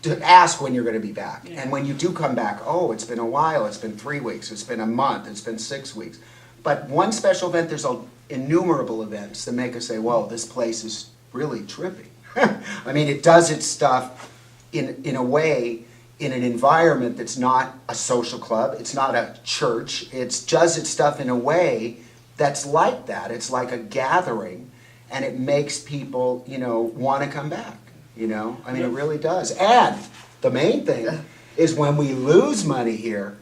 to ask when you're going to be back. And when you do come back, oh, it's been a while, it's been 3 weeks, it's been a month, it's been 6 weeks. But one special event, there's innumerable events that make us say, whoa, this place is really trippy. I mean, it does its stuff in a way, in an environment that's not a social club, it's not a church, it does its stuff in a way that's like that. It's like a gathering, and it makes people, want to come back, I mean, it really does. And the main thing is when we lose money here,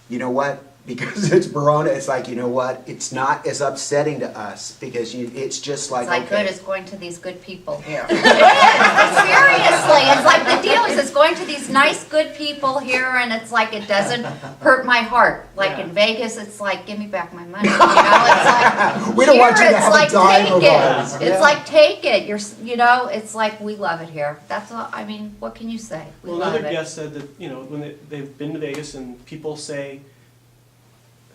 you know what? Because it's Verona, it's like, you know what? It's not as upsetting to us because it's just like, It's like okay. good as going to these good people here. It is, seriously. It's like the deal is it's going to these nice, good people here, and it's like it doesn't hurt my heart. Like in Vegas, it's like, give me back my money. It's like, We don't want you to here, have it's a like, dime of take ours. it. It's like, take it. It's like, we love it here. That's all, I mean, what can you say? We Well, love another it. guest said that, when they've been to Vegas and people say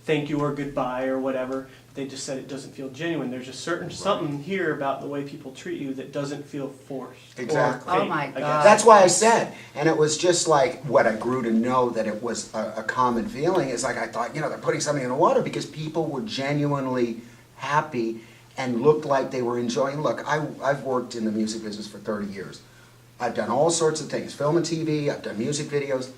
thank you or goodbye or whatever, they just said it doesn't feel genuine. There's just something here about the way people treat you that doesn't feel forced. Exactly. Or fake, Oh my I guess. God. That's why I said, and it was just like what I grew to know that it was a common feeling. It's like I thought, they're putting something in the water because people were genuinely happy and looked like they were enjoying. Look, I've worked in the music business for 30 years. I've done all sorts of things, film and TV, I've done music videos.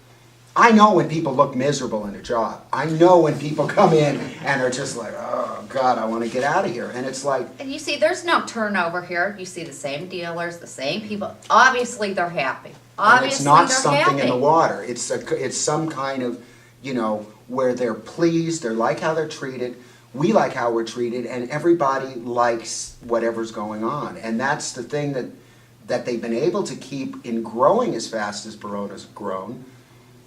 I know when people look miserable in a job. I know when people come in and are just like, oh God, I want to get out of here. And it's like, And you see, there's no turnover here. You see the same dealers, the same people. Obviously, they're happy. and Obviously, it's not they're something in the happy. water. It's some kind of, where they're pleased, they like how they're treated, we like how we're treated, and everybody likes whatever's going on. And that's the thing that they've been able to keep in growing as fast as Verona's grown,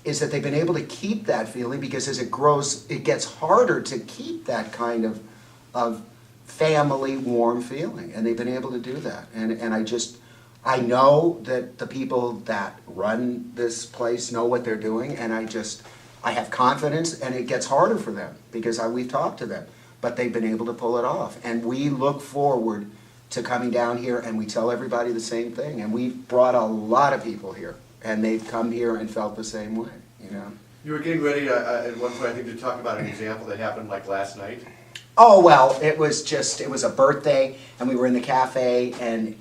is that they've been able to keep that feeling, because as it grows, it gets harder to keep that kind of family warm feeling, and they've been able to do that. And I know that the people that run this place know what they're doing, and I have confidence, and it gets harder for them, because we've talked to them, but they've been able to pull it off. And we look forward to coming down here, and we tell everybody the same thing, and we've brought a lot of people here, and they've come here and felt the same way, You were getting ready at one point, I think, to talk about an example that happened like last night. Oh, well, it was a birthday, and we were in the cafe, and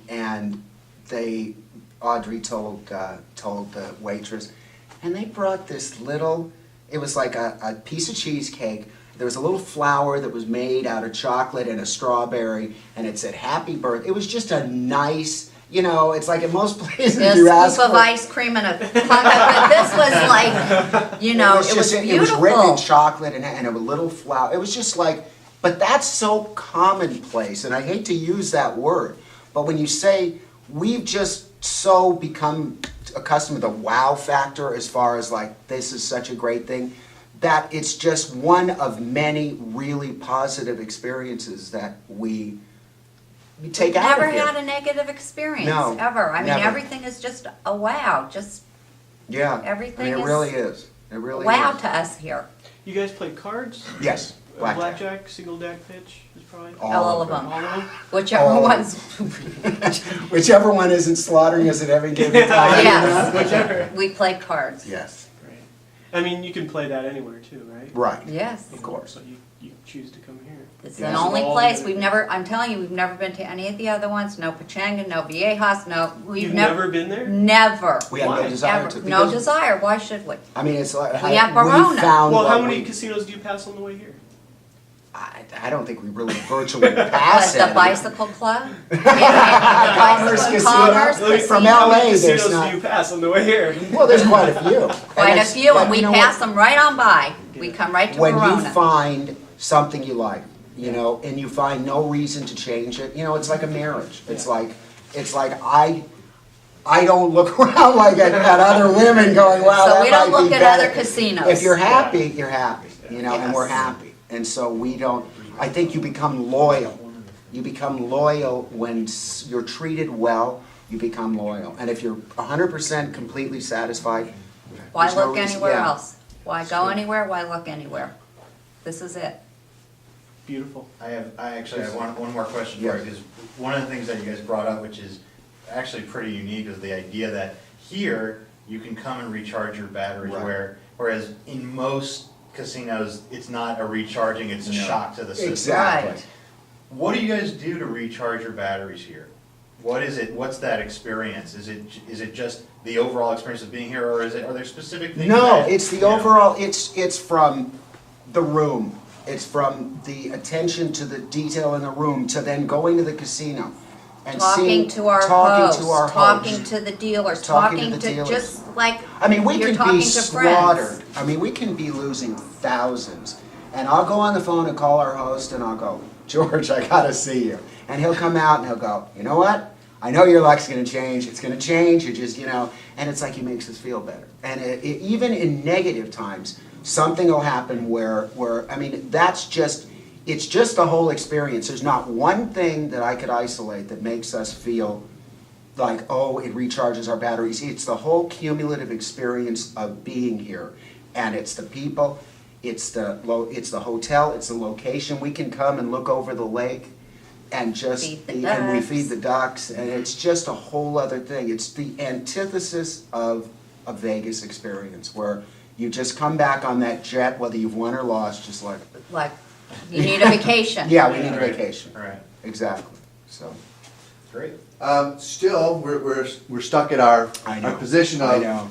Audrey told the waitress, and they brought this little, it was like a piece of cheesecake. There was a little flower that was made out of chocolate and a strawberry, and it said happy birthday. It was just a nice, it's like in most places A you ask scoop of for. ice cream and a but this was like, it was It was beautiful. written in chocolate and a little flower. It was just like, but that's so commonplace, and I hate to use that word, but when you say we've just so become accustomed to the wow factor as far as like, this is such a great thing, that it's just one of many really positive experiences that we take out Never of here. had a negative experience, No, ever. I mean, never. everything is just a wow, just Yeah, everything I mean, it is really is. It really wow is. to us here. You guys play cards? Yes, blackjack. Blackjack, single deck pitch is probably All of them. all of them. Whichever All of ones. Whichever one isn't slaughtering us at every given time. Yes. Whichever. We play cards. Yes, Great. I mean, you can play that anywhere too, right? right. Yes. Of course. So you choose to come here. It's Yes. the only All place the- we've never, I'm telling you, we've never been to any of the other ones. No Pachanga, no Viejas, no, we've You've never. never been there? Never. We have Why? no desire Ever. to. No because- desire. Why should we? I mean, it's like We have Verona. found Well, how what many we- casinos do you pass on the way here? I don't think we really virtually What, pass the it. bicycle club? Commerce Casino. Commerce From Casino. How many LA, there's casinos not. do you pass on the way here? Well, there's quite a few. Quite a few, and we pass them. them right on by. We come right to When you Verona. find something you like, and you find no reason to change it, it's like a marriage. It's like I don't look around like at other women going, wow, So that we don't might be look at better. other casinos. If you're happy, you're happy, and Yes. we're happy. And so I think you become loyal. You become loyal when you're treated well, you become loyal. And if you're 100% completely satisfied, Why there's no look reason- anywhere yeah. else? Why go anywhere? Why look anywhere? This is it. Beautiful. I actually have one more question for Yeah. you, because one of the things that you guys brought up, which is actually pretty unique, is the idea that here, you can come and recharge your batteries, Right. whereas in most casinos, it's not a recharging, it's a No. shock to the system. Exactly. Right. What do you guys do to recharge your batteries here? What is it, what's that experience? Is it just the overall experience of being here, or are there specific things? No, that, it's the you know, overall, it's from the room. It's from the attention to the detail in the room to then going to the casino and Talking seeing, to our talking to our hosts, talking hosts. to the dealers, Talking to talking the to dealers. just like I mean, we you're can talking be to friends. slaughtered. I mean, we can be losing thousands. And I'll go on the phone and call our host and I'll go, George, I gotta see you. And he'll come out and he'll go, you know what? I know your luck's gonna change. It's gonna change. You just, and it's like he makes us feel better. And even in negative times, something will happen where, I mean, it's just the whole experience. There's not one thing that I could isolate that makes us feel like, oh, it recharges our batteries. It's the whole cumulative experience of being here. And it's the people, it's the hotel, it's the location. We can come and look over the lake and just, Feed the and we ducks. feed the ducks, and it's just a whole other thing. It's the antithesis of a Vegas experience, where you just come back on that jet, whether you've won or lost, just like, Like, you need a vacation. yeah, we need a Right. vacation. Right, Exactly, so. great. Still, we're stuck at our I know. position I of know.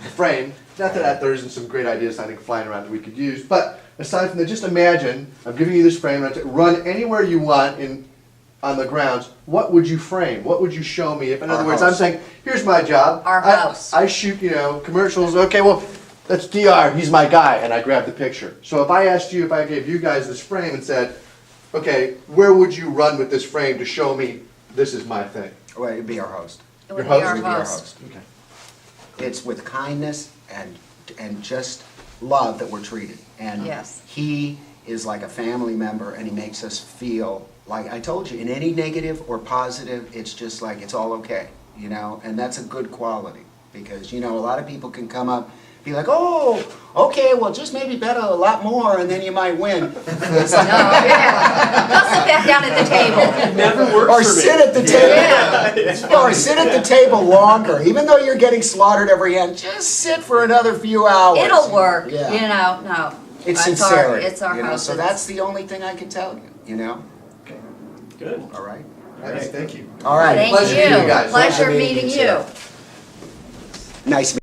the frame. Not that there isn't some great ideas I think flying around that we could use, but aside from that, just imagine I'm giving you this frame. Run anywhere you want on the grounds. What would you frame? What would you show me? If in other Our words, house. I'm saying, here's my job. Our I- house. I shoot, commercials. Okay, well, that's DR. He's my guy, and I grab the picture. So if I asked you, if I gave you guys this frame and said, okay, where would you run with this frame to show me this is my thing? Well, it'd be our host. It would Your be host our It'd be our host. host. It's with kindness and just love that we're treated. And Yes. he is like a family member, and he makes us feel like, I told you, in any negative or positive, it's just like it's all okay, and that's a good quality. Because, a lot of people can come up, be like, oh, okay, well, just maybe bet a lot more and then you might win. It's No, like, yeah. Go sit back down at the table. Never works or for me. sit at the Yeah. table, or sit at the table longer, even though you're getting slaughtered every end. Just sit for another few hours. It'll work, Yeah. no. It's our- sincerity. It's our house. So It's- that's the only thing I can tell you. Good. All right. Nice, thank you. All right. Thank Pleasure meeting you guys. Pleasure Pleasure meeting meeting you, you. sir. Nice meeting